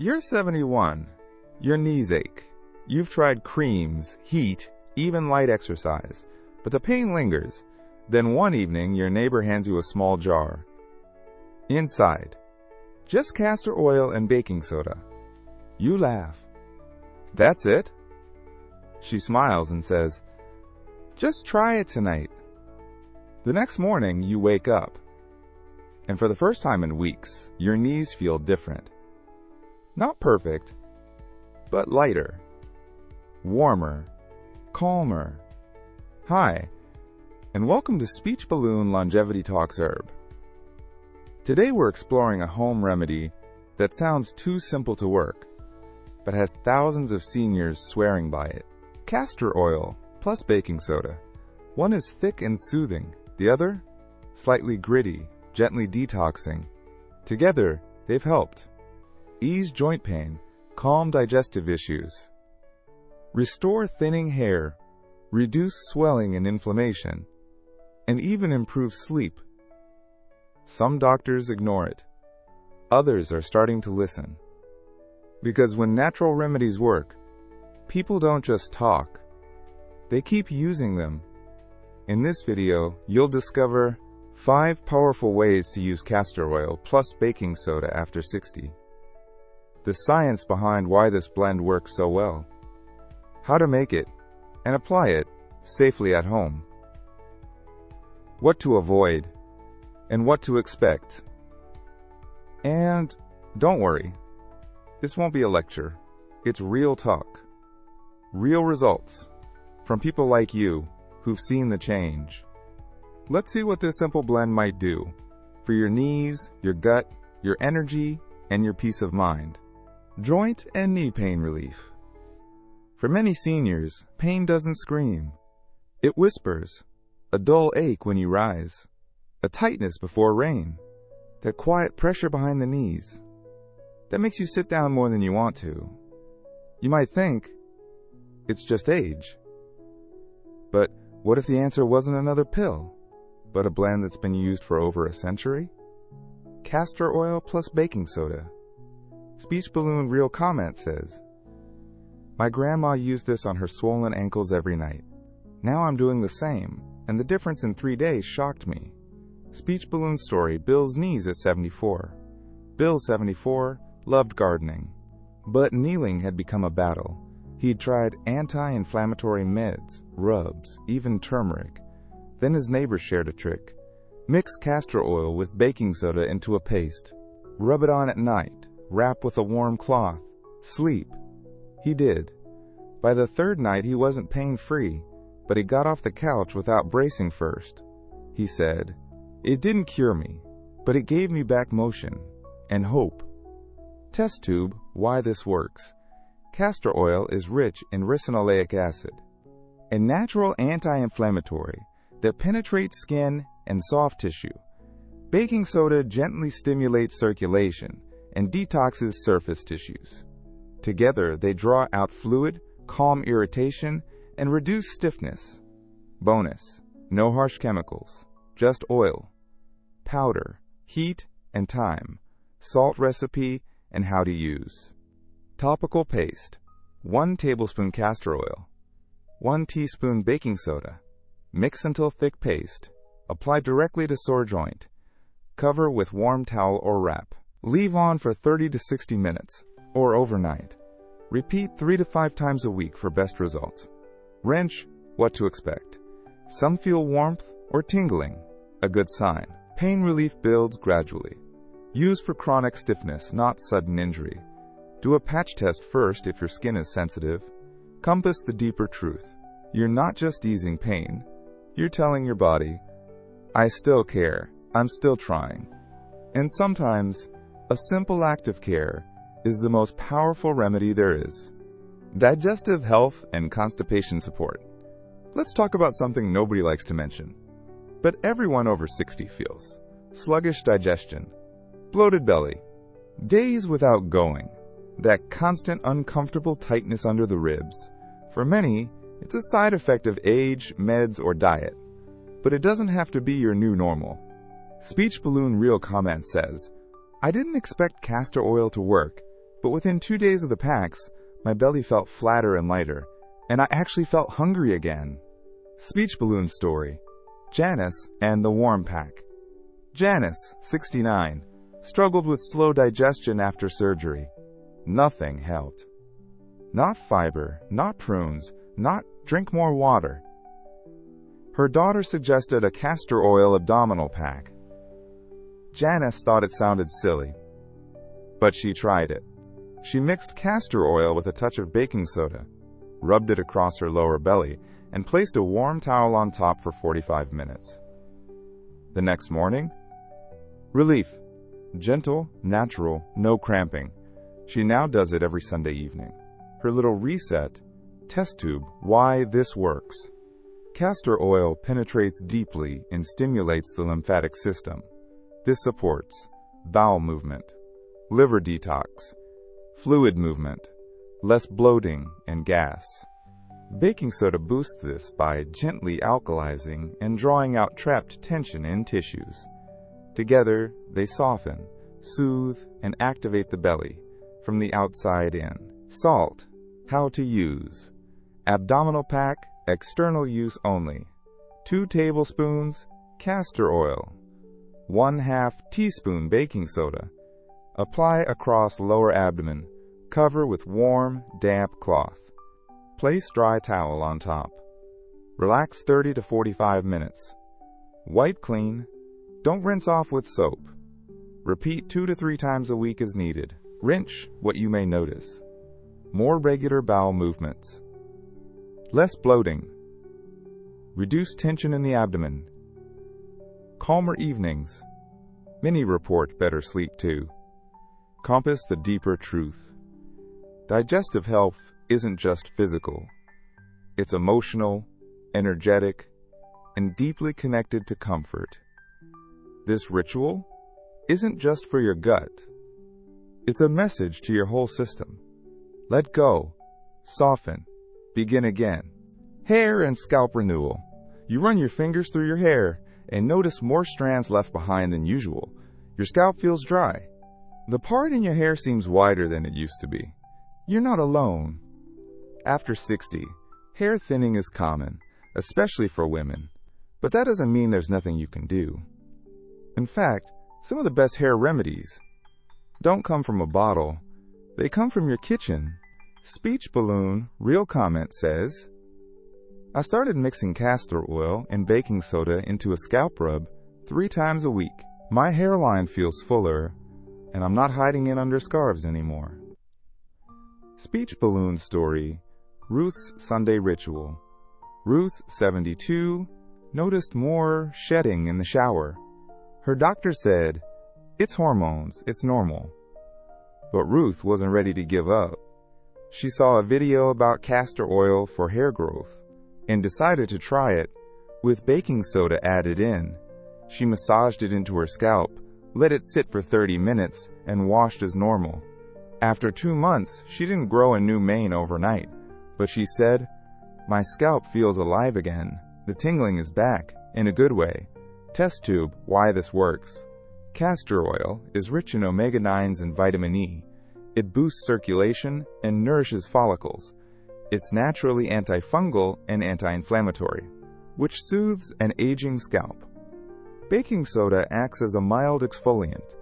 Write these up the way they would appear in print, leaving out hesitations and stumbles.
You're 71. Your knees ache. You've tried creams, heat, even light exercise, but the pain lingers. Then one evening, your neighbor hands you a small jar. Inside, just castor oil and baking soda. You laugh. That's it? She smiles and says, just try it tonight. The next morning, you wake up. And for the first time in weeks, your knees feel different. Not perfect, but lighter, warmer, calmer. Hi, and welcome to Speech Balloon Longevity Talks Herb. Today we're exploring a home remedy that sounds too simple to work, but has thousands of seniors swearing by it. Castor oil plus baking soda. One is thick and soothing, the other, slightly gritty, gently detoxing. Together, they've helped ease joint pain, calm digestive issues, restore thinning hair, reduce swelling and inflammation, and even improve sleep. Some doctors ignore it. Others are starting to listen. Because when natural remedies work, people don't just talk. They keep using them. In this video, you'll discover 5 powerful ways to use castor oil plus baking soda after 60. The science behind why this blend works so well. How to make it and apply it safely at home. What to avoid and what to expect. And don't worry, this won't be a lecture. It's real talk. Real results from people like you who've seen the change. Let's see what this simple blend might do for your knees, your gut, your energy, and your peace of mind. Joint and knee pain relief. For many seniors, pain doesn't scream. It whispers, a dull ache when you rise, a tightness before rain, that quiet pressure behind the knees that makes you sit down more than you want to. You might think, it's just age. But what if the answer wasn't another pill, but a blend that's been used for over a century? Castor oil plus baking soda. Speech Balloon Real Comment says, my grandma used this on her swollen ankles every night. Now I'm doing the same, and the difference in 3 days shocked me. Speech Balloon Story, Bill's knees at 74. Bill, 74, loved gardening. But kneeling had become a battle. He'd tried anti-inflammatory meds, rubs, even turmeric. Then his neighbor shared a trick. Mix castor oil with baking soda into a paste. Rub it on at night. Wrap with a warm cloth. Sleep. He did. By the 3rd night, he wasn't pain-free, but he got off the couch without bracing first. He said, it didn't cure me, but it gave me back motion and hope. Test tube, why this works. Castor oil is rich in ricinoleic acid, a natural anti-inflammatory that penetrates skin and soft tissue. Baking soda gently stimulates circulation and detoxes surface tissues. Together, they draw out fluid, calm irritation, and reduce stiffness. Bonus, no harsh chemicals, just oil, powder, heat, and time, salt recipe, and how to use. Topical paste, 1 tablespoon castor oil, 1 teaspoon baking soda. Mix until thick paste. Apply directly to sore joint. Cover with warm towel or wrap. Leave on for 30 to 60 minutes, or overnight. Repeat 3 to 5 times a week for best results. Wrench, what to expect. Some feel warmth or tingling, a good sign. Pain relief builds gradually. Use for chronic stiffness, not sudden injury. Do a patch test first if your skin is sensitive. Compass the deeper truth. You're not just easing pain. You're telling your body, I still care, I'm still trying. And sometimes, a simple act of care is the most powerful remedy there is. Digestive health and constipation support. Let's talk about something nobody likes to mention, but everyone over 60 feels. Sluggish digestion, bloated belly, days without going, that constant uncomfortable tightness under the ribs. For many, it's a side effect of age, meds, or diet, but it doesn't have to be your new normal. Speech Balloon Real Comment says, I didn't expect castor oil to work, But within 2 days of the packs, my belly felt flatter and lighter, and I actually felt hungry again. Speech balloon story. Janice and the warm pack. Janice, 69, struggled with slow digestion after surgery. Nothing helped. Not fiber, not prunes, not drink more water. Her daughter suggested a castor oil abdominal pack. Janice thought it sounded silly, but she tried it. She mixed castor oil with a touch of baking soda, rubbed it across her lower belly, and placed a warm towel on top for 45 minutes. The next morning, relief. Gentle, natural, no cramping. She now does it every Sunday evening. Her little reset, test tube, why this works. Castor oil penetrates deeply and stimulates the lymphatic system. This supports bowel movement, liver detox, fluid movement, less bloating and gas. Baking soda boosts this by gently alkalizing and drawing out trapped tension in tissues. Together, they soften, soothe, and activate the belly from the outside in. Salt. How to use. Abdominal pack, external use only. 2 tablespoons castor oil. 1/2 teaspoon baking soda. Apply across lower abdomen. Cover with warm, damp cloth. Place dry towel on top. Relax 30 to 45 minutes. Wipe clean. Don't rinse off with soap. Repeat 2 to 3 times a week as needed. Wrench what you may notice. More regular bowel movements. Less bloating. Reduce tension in the abdomen. Calmer evenings. Many report better sleep too. Compass the deeper truth. Digestive health isn't just physical. It's emotional, energetic, and deeply connected to comfort. This ritual isn't just for your gut. It's a message to your whole system. Let go, soften, begin again. Hair and scalp renewal. You run your fingers through your hair and notice more strands left behind than usual. Your scalp feels dry. The part in your hair seems wider than it used to be. You're not alone. After 60, hair thinning is common, especially for women. But that doesn't mean there's nothing you can do. In fact, some of the best hair remedies don't come from a bottle. They come from your kitchen. Speech balloon real comment says, I started mixing castor oil and baking soda into a scalp rub 3 times a week. My hairline feels fuller, and I'm not hiding it under scarves anymore. Speech balloon story, Ruth's Sunday ritual. Ruth, 72, noticed more shedding in the shower. Her doctor said, it's hormones, it's normal. But Ruth wasn't ready to give up. She saw a video about castor oil for hair growth and decided to try it with baking soda added in. She massaged it into her scalp, let it sit for 30 minutes, and washed as normal. After 2 months, she didn't grow a new mane overnight, but she said, my scalp feels alive again. The tingling is back, in a good way. Test tube, why this works. Castor oil is rich in omega-9s and vitamin E. It boosts circulation and nourishes follicles. It's naturally antifungal and anti-inflammatory, which soothes an aging scalp. Baking soda acts as a mild exfoliant.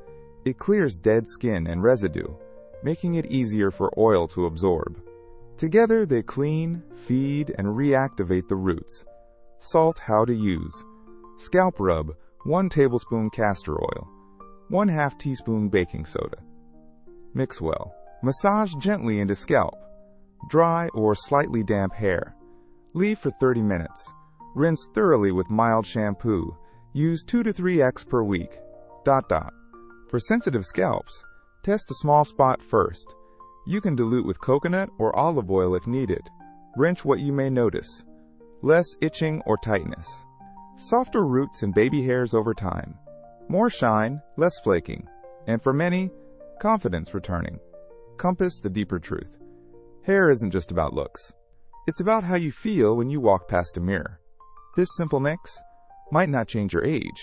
It clears dead skin and residue, making it easier for oil to absorb. Together, they clean, feed, and reactivate the roots. Salt how to use. Scalp rub, 1 tablespoon castor oil, 1/2 teaspoon baking soda. Mix well. Massage gently into scalp. Dry or slightly damp hair. Leave for 30 minutes. Rinse thoroughly with mild shampoo. Use 2 to 3x per week. ... For sensitive scalps, test a small spot first. You can dilute with coconut or olive oil if needed. Wrench what you may notice. Less itching or tightness. Softer roots and baby hairs over time. More shine, less flaking. And for many, confidence returning. Compass the deeper truth. Hair isn't just about looks. It's about how you feel when you walk past a mirror. This simple mix might not change your age,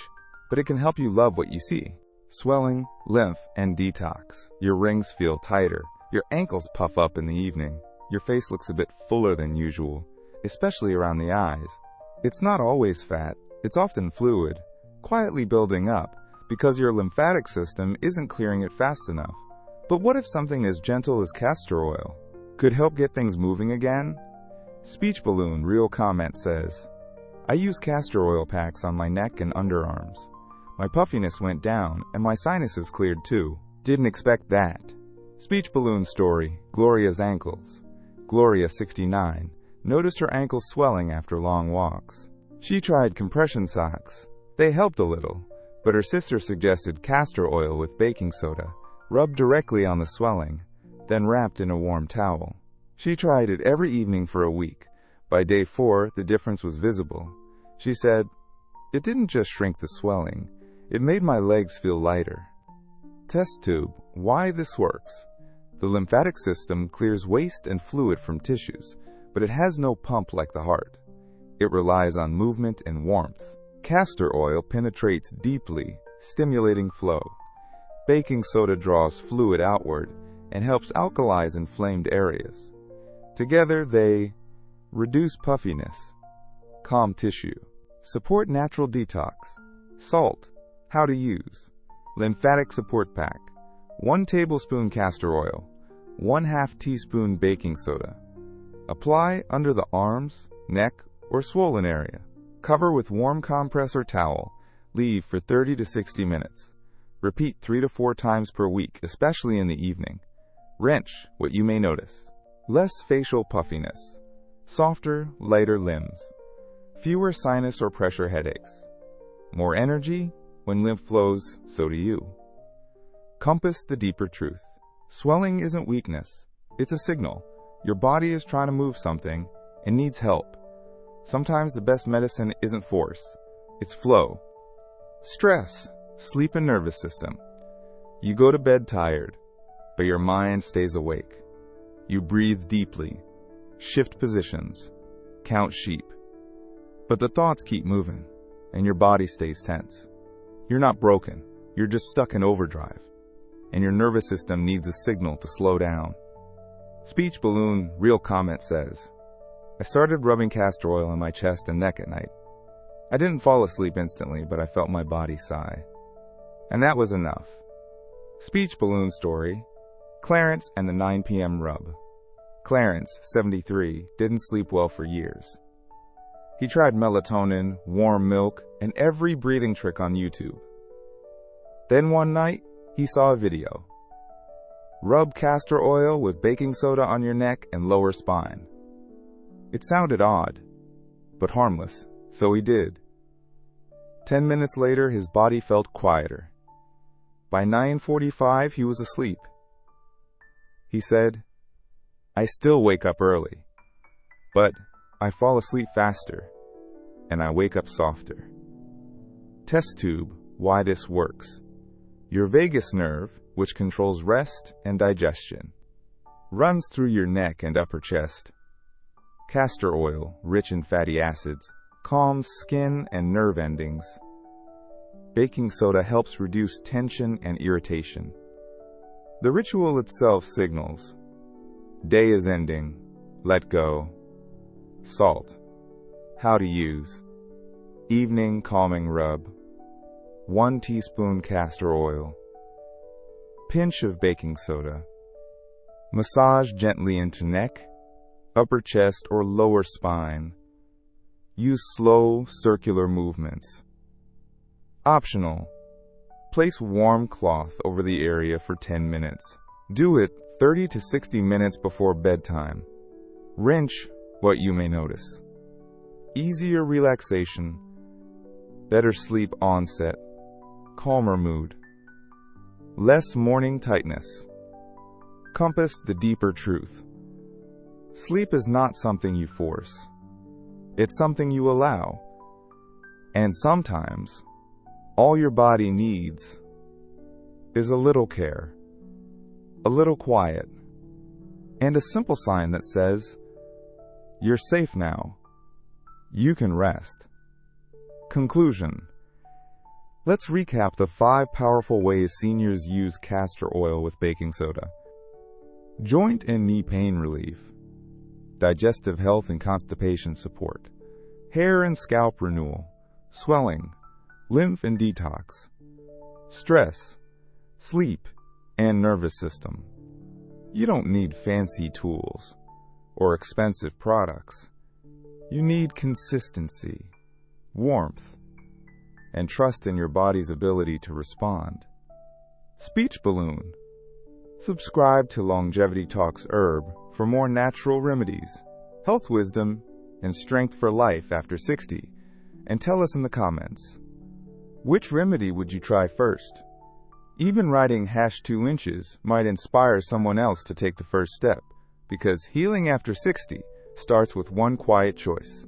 but it can help you love what you see. Swelling, lymph, and detox. Your rings feel tighter. Your ankles puff up in the evening. Your face looks a bit fuller than usual, especially around the eyes. It's not always fat, it's often fluid, quietly building up because your lymphatic system isn't clearing it fast enough. But what if something as gentle as castor oil could help get things moving again? Speech Balloon Real Comment says, I use castor oil packs on my neck and underarms. My puffiness went down and my sinuses cleared too. Didn't expect that. Speech Balloon Story, Gloria's Ankles. Gloria, 69, noticed her ankles swelling after long walks. She tried compression socks. They helped a little, but her sister suggested castor oil with baking soda, rubbed directly on the swelling, then wrapped in a warm towel. She tried it every evening for a week. By day 4, the difference was visible. She said, it didn't just shrink the swelling, it made my legs feel lighter. Test tube, why this works. The lymphatic system clears waste and fluid from tissues, but it has no pump like the heart. It relies on movement and warmth. Castor oil penetrates deeply, stimulating flow. Baking soda draws fluid outward and helps alkalize inflamed areas. Together, they reduce puffiness, calm tissue, support natural detox. Salt, how to use. Lymphatic support pack, 1 tablespoon castor oil, 1/2 teaspoon baking soda. Apply under the arms, neck, or swollen area. Cover with warm compress or towel. Leave for 30 to 60 minutes. Repeat 3 to 4 times per week, especially in the evening. Wrench, what you may notice. Less facial puffiness. Softer, lighter limbs. Fewer sinus or pressure headaches. More energy. When lymph flows, so do you. Compass the deeper truth. Swelling isn't weakness. It's a signal. Your body is trying to move something and needs help. Sometimes the best medicine isn't force. It's flow. Stress, sleep and nervous system. You go to bed tired, but your mind stays awake. You breathe deeply, shift positions, count sheep. But the thoughts keep moving, and your body stays tense. You're not broken, you're just stuck in overdrive, and your nervous system needs a signal to slow down. Speech Balloon Real Comment says, I started rubbing castor oil on my chest and neck at night. I didn't fall asleep instantly, but I felt my body sigh. And that was enough. Speech Balloon Story, Clarence and the 9 p.m. Rub. Clarence, 73, didn't sleep well for years. He tried melatonin, warm milk, and every breathing trick on YouTube. Then one night, he saw a video. Rub castor oil with baking soda on your neck and lower spine. It sounded odd, but harmless, so he did. 10 minutes later, his body felt quieter. By 9:45, he was asleep. He said, I still wake up early, but I fall asleep faster, and I wake up softer. Test tube, why this works. Your vagus nerve, which controls rest and digestion, runs through your neck and upper chest. Castor oil, rich in fatty acids, calms skin and nerve endings. Baking soda helps reduce tension and irritation. The ritual itself signals, day is ending, let go. Salt, how to use. Evening calming rub. 1 teaspoon castor oil. Pinch of baking soda. Massage gently into neck, upper chest or lower spine. Use slow circular movements. Optional. Place warm cloth over the area for 10 minutes. Do it 30 to 60 minutes before bedtime. Wrench, what you may notice. Easier relaxation. Better sleep onset. Calmer mood. Less morning tightness. Compass the deeper truth. Sleep is not something you force. It's something you allow. And sometimes, all your body needs is a little care, a little quiet, and a simple sign that says, you're safe now. You can rest. Conclusion. Let's recap the 5 powerful ways seniors use castor oil with baking soda. joint and knee pain relief, digestive health and constipation support, hair and scalp renewal, swelling, lymph and detox, stress, sleep, and nervous system. You don't need fancy tools or expensive products. You need consistency, warmth, and trust in your body's ability to respond. Speech balloon. Subscribe to Longevity Talks Herb for more natural remedies, health wisdom, and strength for life after 60. And tell us in the comments, which remedy would you try first? Even writing #2 inches might inspire someone else to take the first step, because healing after 60 starts with one quiet choice.